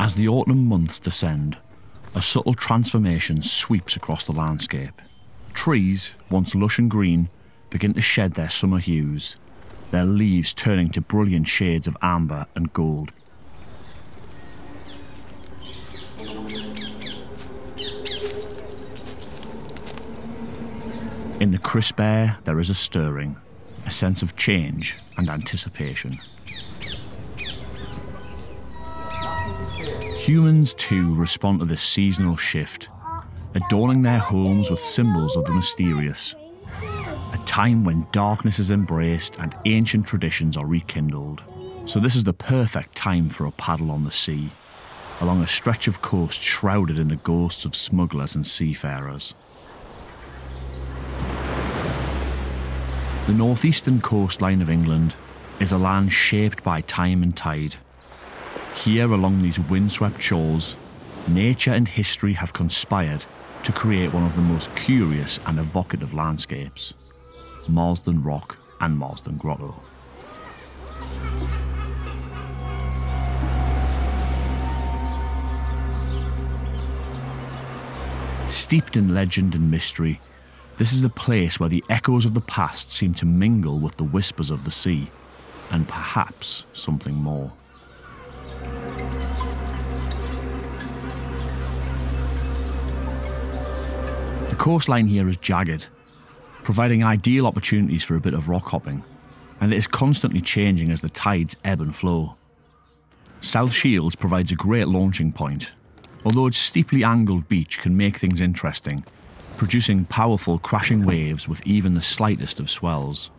As the autumn months descend, a subtle transformation sweeps across the landscape. Trees, once lush and green, begin to shed their summer hues, their leaves turning to brilliant shades of amber and gold. In the crisp air, there is a stirring, a sense of change and anticipation. Humans too respond to this seasonal shift, adorning their homes with symbols of the mysterious. A time when darkness is embraced and ancient traditions are rekindled. So this is the perfect time for a paddle on the sea, along a stretch of coast shrouded in the ghosts of smugglers and seafarers. The northeastern coastline of England is a land shaped by time and tide. Here, along these windswept shores, nature and history have conspired to create one of the most curious and evocative landscapes, Marsden Rock and Marsden Grotto. Steeped in legend and mystery, this is a place where the echoes of the past seem to mingle with the whispers of the sea, and perhaps something more. The coastline here is jagged, providing ideal opportunities for a bit of rock hopping, and it is constantly changing as the tides ebb and flow. South Shields provides a great launching point, although its steeply angled beach can make things interesting, producing powerful crashing waves with even the slightest of swells.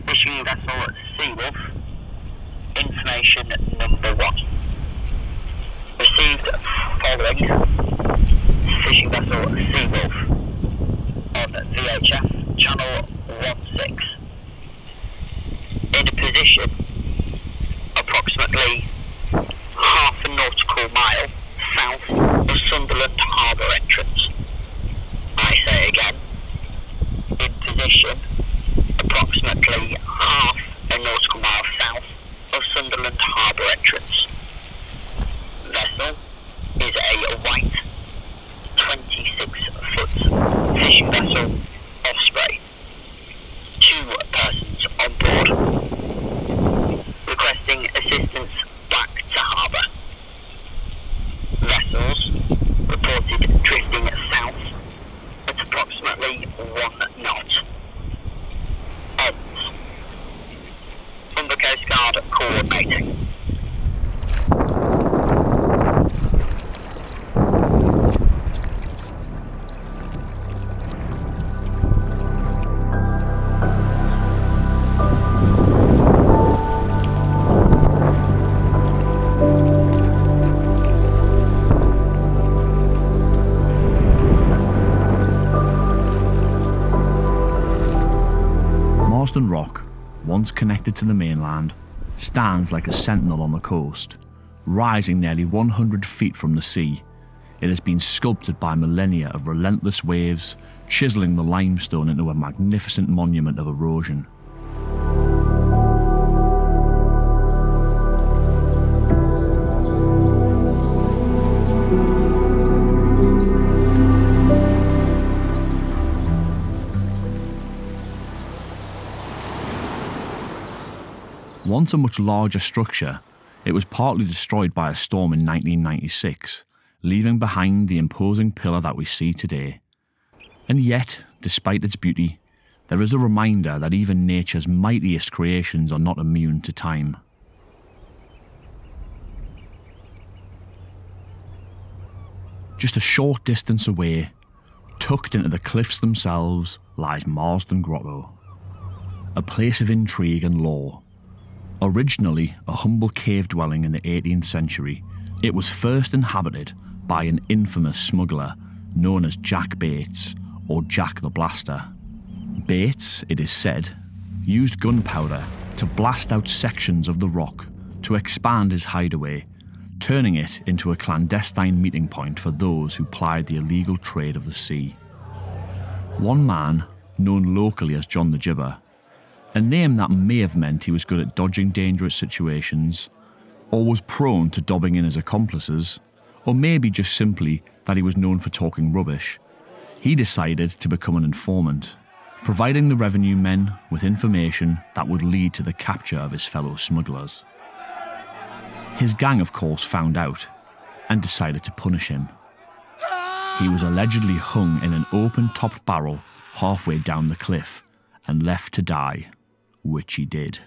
Fishing vessel Seawolf, information number 1. Received following fishing vessel Seawolf on VHF channel 16. In a position approximately half a nautical mile south of Sunderland Harbour entrance. I say again, in position approximately half a nautical mile south of Sunderland Harbour entrance. Vessel is a white 26-foot fishing vessel Osprey. 2 persons on board. Requesting assistance back to harbour. Vessels reported drifting south at approximately 1 knot. Ends. Humber Coast Guard coordinating. Rock, once connected to the mainland, stands like a sentinel on the coast, rising nearly 100 feet from the sea. It has been sculpted by millennia of relentless waves, chiselling the limestone into a magnificent monument of erosion. Once a much larger structure, it was partly destroyed by a storm in 1996, leaving behind the imposing pillar that we see today. And yet, despite its beauty, there is a reminder that even nature's mightiest creations are not immune to time. Just a short distance away, tucked into the cliffs themselves, lies Marsden Grotto, a place of intrigue and lore. Originally a humble cave dwelling in the 18th century, it was first inhabited by an infamous smuggler known as Jack Bates, or Jack the Blaster. Bates, it is said, used gunpowder to blast out sections of the rock to expand his hideaway, turning it into a clandestine meeting point for those who plied the illegal trade of the sea. One man, known locally as John the Gibber, a name that may have meant he was good at dodging dangerous situations, or was prone to dobbing in his accomplices, or maybe just simply that he was known for talking rubbish, he decided to become an informant, providing the revenue men with information that would lead to the capture of his fellow smugglers. His gang, of course, found out and decided to punish him. He was allegedly hung in an open-topped barrel halfway down the cliff and left to die, which he did.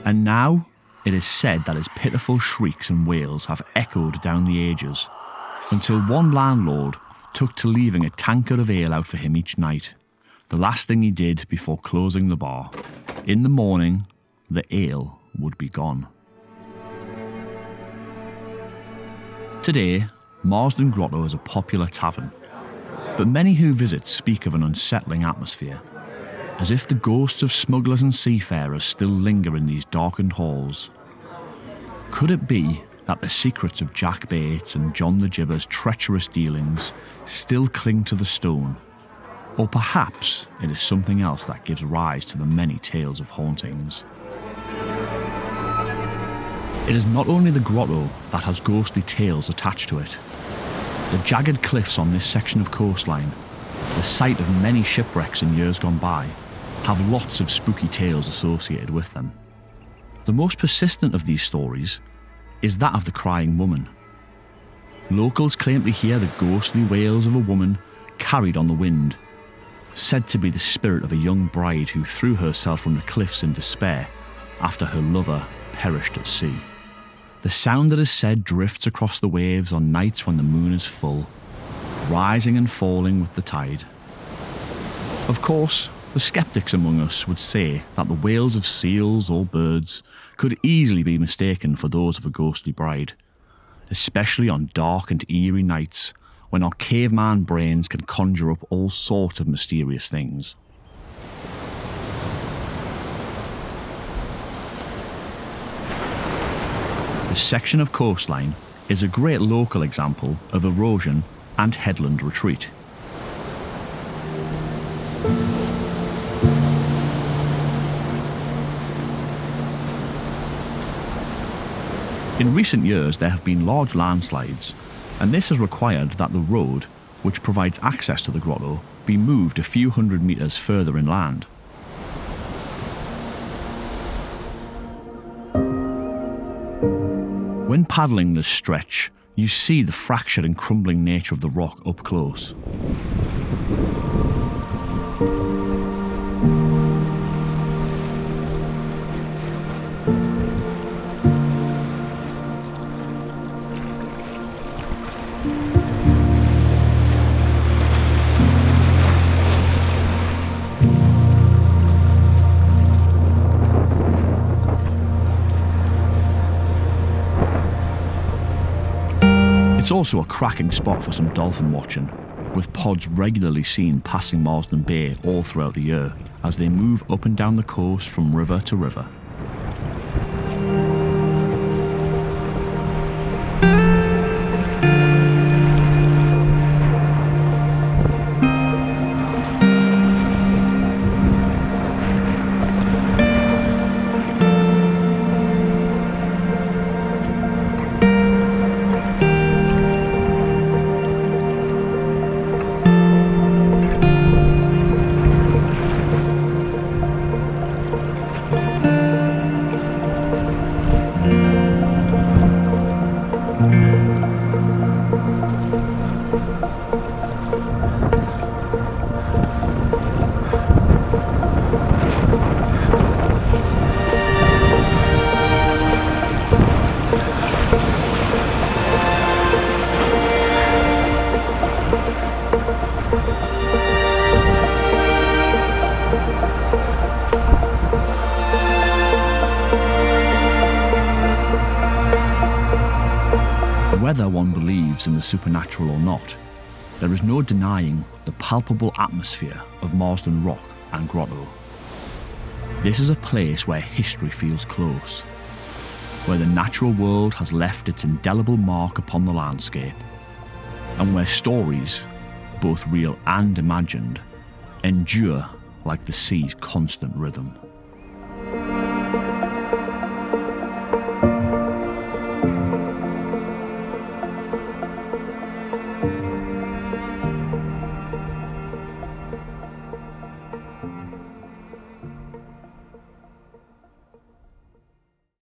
And now it is said that his pitiful shrieks and wails have echoed down the ages, until one landlord took to leaving a tankard of ale out for him each night, the last thing he did before closing the bar. In the morning, the ale would be gone. Today, Marsden Grotto is a popular tavern, but many who visit speak of an unsettling atmosphere, as if the ghosts of smugglers and seafarers still linger in these darkened halls. Could it be that the secrets of Jack Bates and John the Gibber's treacherous dealings still cling to the stone? Or perhaps it is something else that gives rise to the many tales of hauntings. It is not only the grotto that has ghostly tales attached to it. The jagged cliffs on this section of coastline, the site of many shipwrecks in years gone by, have lots of spooky tales associated with them. The most persistent of these stories is that of the crying woman. Locals claim to hear the ghostly wails of a woman carried on the wind, said to be the spirit of a young bride who threw herself from the cliffs in despair after her lover perished at sea. The sound, that is said, drifts across the waves on nights when the moon is full, rising and falling with the tide. Of course, the skeptics among us would say that the wails of seals or birds could easily be mistaken for those of a ghostly bride, especially on dark and eerie nights when our caveman brains can conjure up all sorts of mysterious things. This section of coastline is a great local example of erosion and headland retreat. In recent years, there have been large landslides, and this has required that the road, which provides access to the grotto, be moved a few hundred metres further inland. When paddling this stretch, you see the fractured and crumbling nature of the rock up close. It's also a cracking spot for some dolphin watching, with pods regularly seen passing Marsden Bay all throughout the year as they move up and down the coast from river to river. Whether one believes in the supernatural or not, there is no denying the palpable atmosphere of Marsden Rock and Grotto. This is a place where history feels close, where the natural world has left its indelible mark upon the landscape, and where stories, both real and imagined, endure like the sea's constant rhythm.